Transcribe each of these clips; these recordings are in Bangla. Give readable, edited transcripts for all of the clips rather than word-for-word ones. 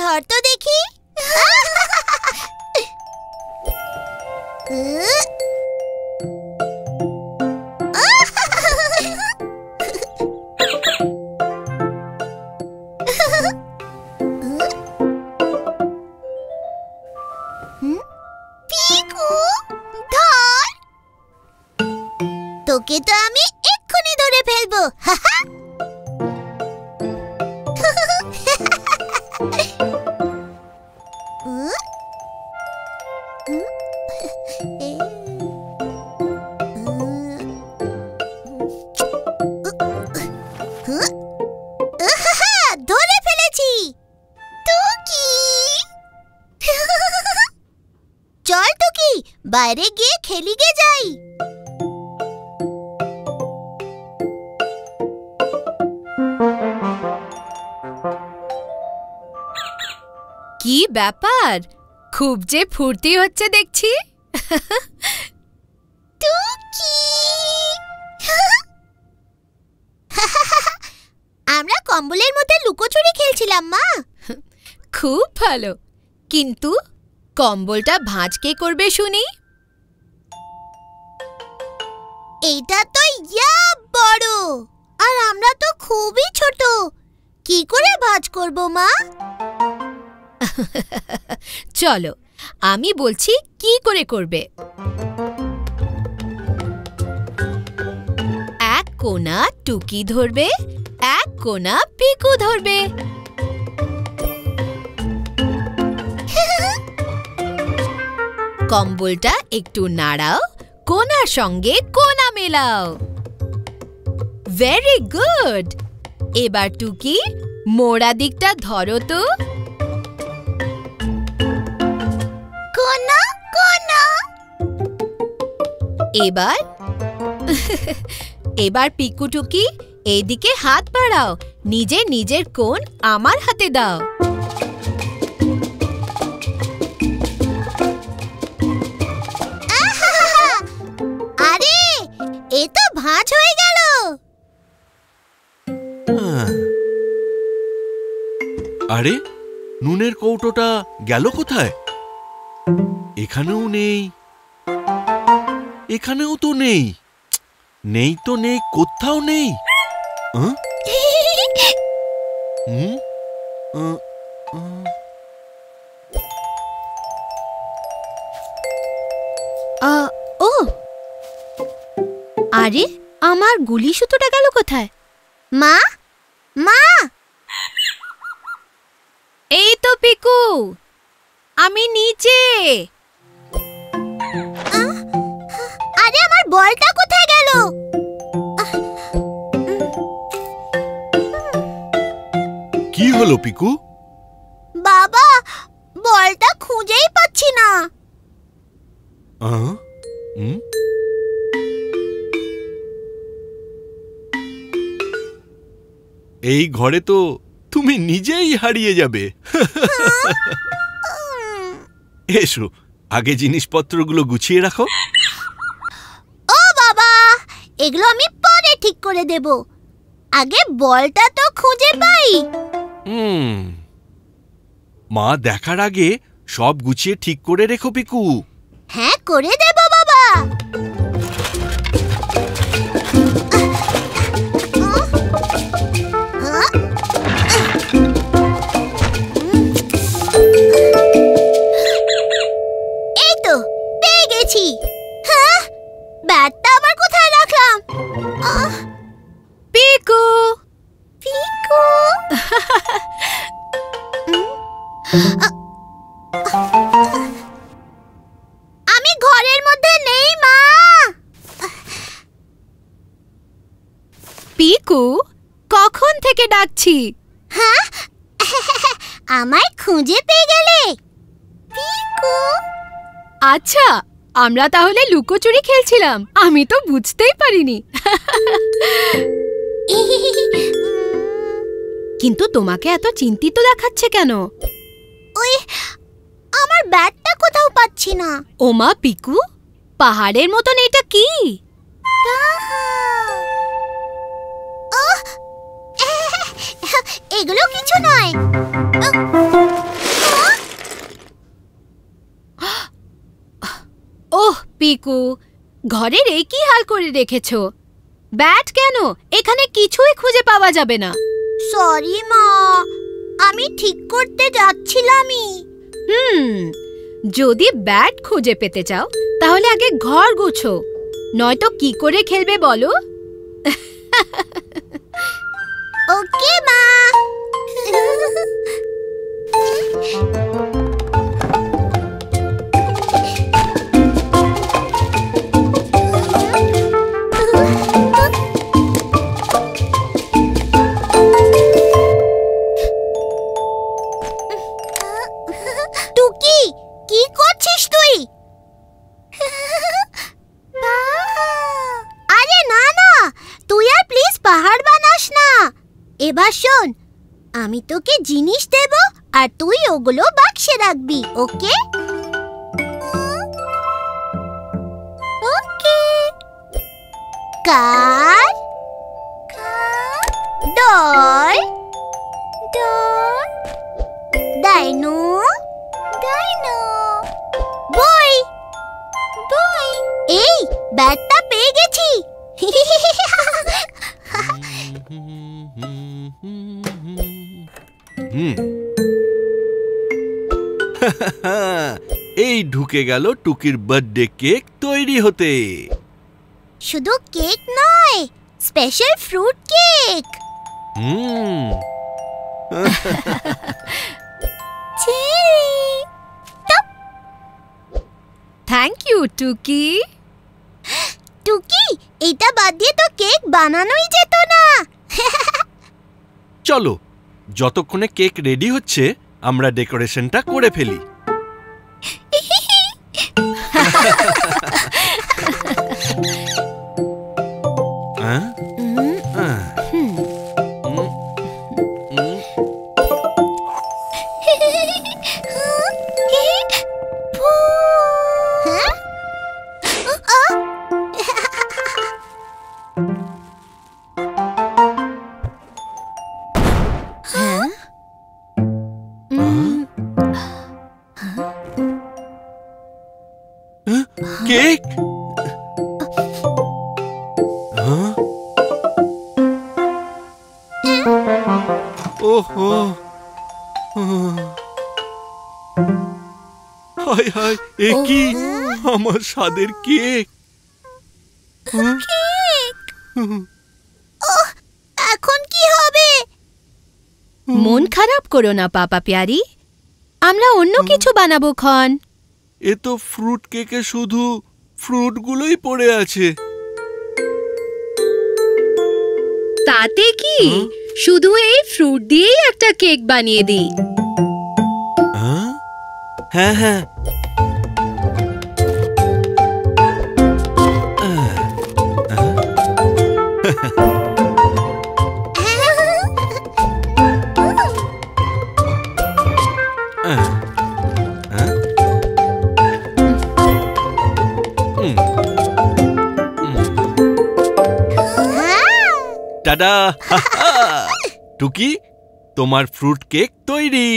ধর তো দেখি। পিকু ধর, তোকে তো আমি এক্ষুনি ধরে ফেলবো। ধরে ফেলেছি। টুকি চল টুকি, বাইরে গিয়ে খেলি গে যাই। কি ব্যাপার, খুব যে ফুর্তি হচ্ছে দেখছি। টুকি আমরা কম্বলের মধ্যে লুকোচুরি খেলছিলাম মা। খুব ভালো, কিন্তু কম্বলটা ভাঁজ কে করবে শুনি? এইটা তো ইয়া বড়, আর আমরা তো খুবই ছোট, কি করে ভাঁজ করব মা? চলো আমি বলছি কি করে করবে। এক কোনা টুকি ধরবে, এক কোনা পিকু ধরবে। কম্বলটা একটু নাড়াও, কোনার সঙ্গে কোনা মেলাও। Very good. এবার টুকি মোড়া দিকটা ধরো তো। কোনা কোনা। এবার পিকু টুকি এইদিকে হাত বাড়াও, নিজের নিজের কোণ আমার হাতে দাও। আরে এ তো ভাঁজ হয়ে গেল। আরে নুনের কৌটোটা গেল কোথায়? এখানেও নেই, এখানেও তো নেই, নেই তো নেই, কোথাও নেই। ও আরে আমার গুলি সুতোটা গেল কোথায়? মা মা, এই তো পিকু, আমি নিচে। আরে আমার বলটা কোথায় গেল? কি হলো পিকু? বাবা, বলটা খুঁজেই পাচ্ছি না। এই ঘরে তো তুমি নিজেই হারিয়ে যাবে। এসো, আগে জিনিসপত্রগুলো গুছিয়ে রাখো। ও বাবা, এগুলো আমি পরে ঠিক করে দেব, আগে বলটা তো খুঁজে পাই। মা দেখার আগে সব গুছিয়ে ঠিক করে রেখো পিকু। হ্যাঁ, করে দেব বাবা। এই তো পেয়ে গেছি। হ্যাঁ, ব্যাটটা আবার কোথায় রাখলাম? পিকু পিকু আমি ঘরের মধ্যে নেই মা। পিকু, কখন থেকে ডাকছি? হ্যাঁ, আমায় খুঁজে পেয়ে গেলে পিকু। আচ্ছা, আমরা তাহলে লুকোচুরি খেলছিলাম, আমি তো বুঝতেই পারিনি। কিন্তু তোমাকে এত চিন্তিত দেখাচ্ছে কেন? ওই আমার ব্যাটটা কোথাও পাচ্ছি না। ওমা পিকু, পাহাড়ের মতন এটা কি? এগুলো কিছু নয়। পিকু, ঘরের এই কি হাল করে রেখেছো? ব্যাট কেন? এখানে কিছুই খুঁজে পাওয়া যাবে না। সরি মা, আমি ঠিক করতে যাচ্ছিলামই। যদি ব্যাট খুঁজে পেতে চাও তাহলে আগে ঘর গুছো, নয়তো কি করে খেলবে বলো? ওকে মা। টুকি, কি করছিস তুই? আরে না না, তুই আর প্লিজ পাহাড় বানাস না। এবার শোন, আমি তোকে জিনিস দেব আর তুই ওগুলো বাক্সে রাখবি, ওকে? ওকে। কার, ডল, ডল, ডাইনো, ডাইনো, বই, বই। এই ব্যাটটা পেয়ে গেছি। এই ঢুকে গেল টুকির বার্থডে কেক তৈরি হতে। শুধু কেক নয়, special fruit cake. Thank you টুকি। টুকি, এটা বাদ দিয়ে তো কেক বানানোই যেত না। চলো, যতক্ষণে কেক রেডি হচ্ছে আমরা ডেকোরেশনটা করে ফেলি। কেক? ওহো, হায় হায়, এ কি আমার স্বাদের কেক! এখন কি হবে? মন খারাপ করো না পাপা প্যারি, আমরা অন্য কিছু বানাবো খন। এ তো ফ্রুট কেকে শুধু ফ্রুটগুলোই পড়ে আছে। তাতে কি, শুধু এই ফ্রুট দিয়েই একটা কেক বানিয়ে দিই। হ্যাঁ হ্যাঁ, টাডা! টুকি, তোমার ফ্রুট কেক তৈরি।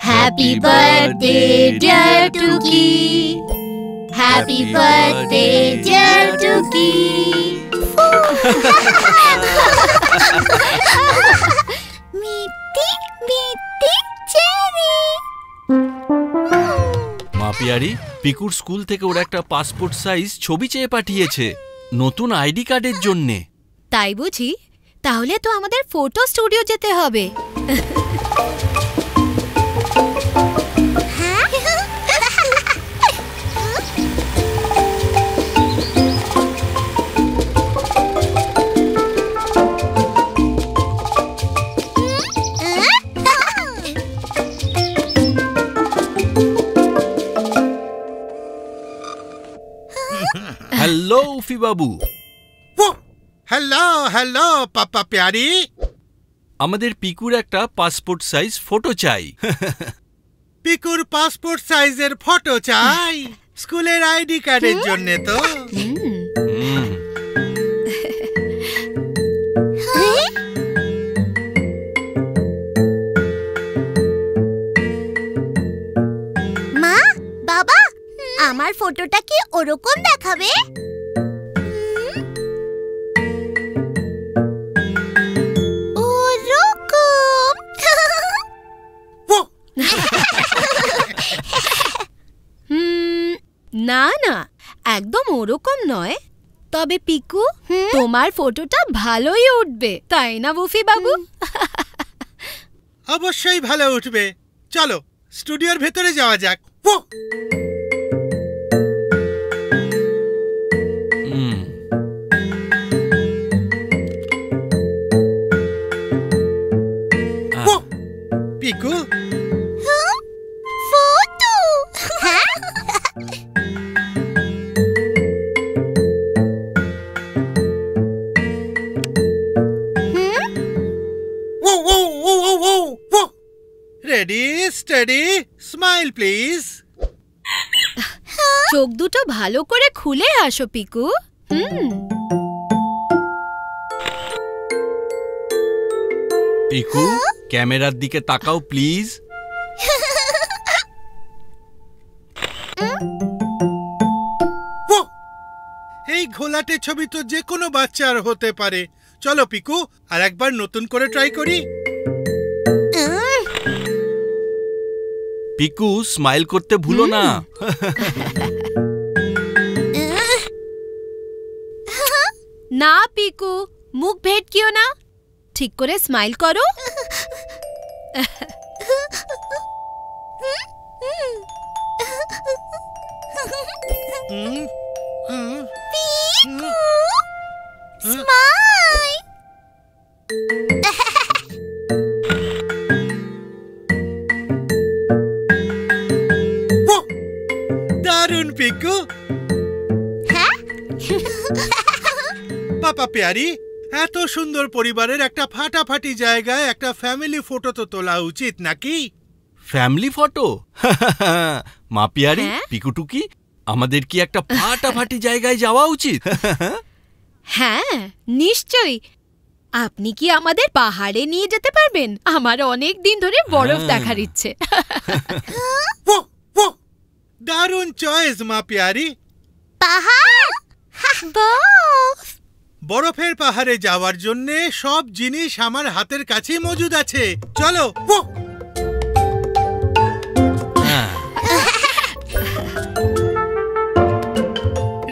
Happy birthday dear Tuki, Happy birthday dear Tuki. মিটি মিটি চেরি। মা পিয়ারি, পিকুর স্কুল থেকে ওরা একটা পাসপোর্ট সাইজ ছবি চেয়ে পাঠিয়েছে নতুন আইডি কার্ডের জন্যে। তাই বুঝি? তাহলে তো আমাদের ফটো স্টুডিও যেতে হবে। হ্যালো উফি বাবু। হ্যালো হ্যালো পাপা প্যারি। আমাদের পিকুর একটা পাসপোর্ট সাইজ ফটো চাই। পিকুর পাসপোর্ট সাইজের ফটো চাই? স্কুলের আইডি কার্ডের জন্য তো। আমার ফটোটা কি ওরকম দেখাবে? ওরকম। না না, একদম ওরকম নয়। তবে পিকু, তোমার ফটোটা ভালোই উঠবে, তাই না বুফি বাবু? অবশ্যই ভালো উঠবে। চলো স্টুডিওর ভেতরে যাওয়া যাক। Piku, photo. Ready steady smile please. চোখ দুটো ভালো করে খুলে আসো পিকু। পিকু, ক্যামেরার দিকে তাকাও প্লিজ। এই ঘোলাটে ছবি তো যে কোনো বাচ্চার হতে পারে। চলো পিকু, আর একবার নতুন করে ট্রাই করি। পিকু, স্মাইল করতে ভুলো না। না পিকু, মুখ ভেটকিও না, ঠিক করে স্মাইল করো। স্মাইল। দারুণ পিকু। পাপা প্যারি, এত সুন্দর পরিবারের একটা ফাটাফাটি জায়গায় একটা ফ্যামিলি ফটো তো তোলা উচিত নাকি? Family photo? মা পিয়ারি, হ্যাঁ? পিকুটুকি, আমাদের কি একটা ফাটাফাটি জায়গায় যাওয়া উচিত? হ্যাঁ নিশ্চয়ই। আপনি কি আমাদের পাহাড়ে নিয়ে যেতে পারবেন? আমার অনেক দিন ধরে বরফ দেখার ইচ্ছে। দারুণ চয়েস মা পিয়ারি। পাহাড়। বরফের পাহাড়ে যাওয়ার জন্য সব জিনিস আমার হাতের কাছে মজুদ আছে। চলো।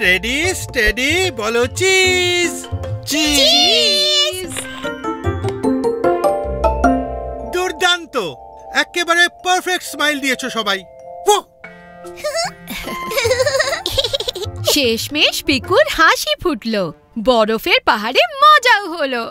রেডি স্টেডি বলো চিজ। চিজ। দুর্দান্ত, একেবারে পারফেক্ট স্মাইল দিয়েছো সবাই। শেষমেশ পিকুর হাসি ফুটলো, বরফের পাহাড়ে মজাও হলো।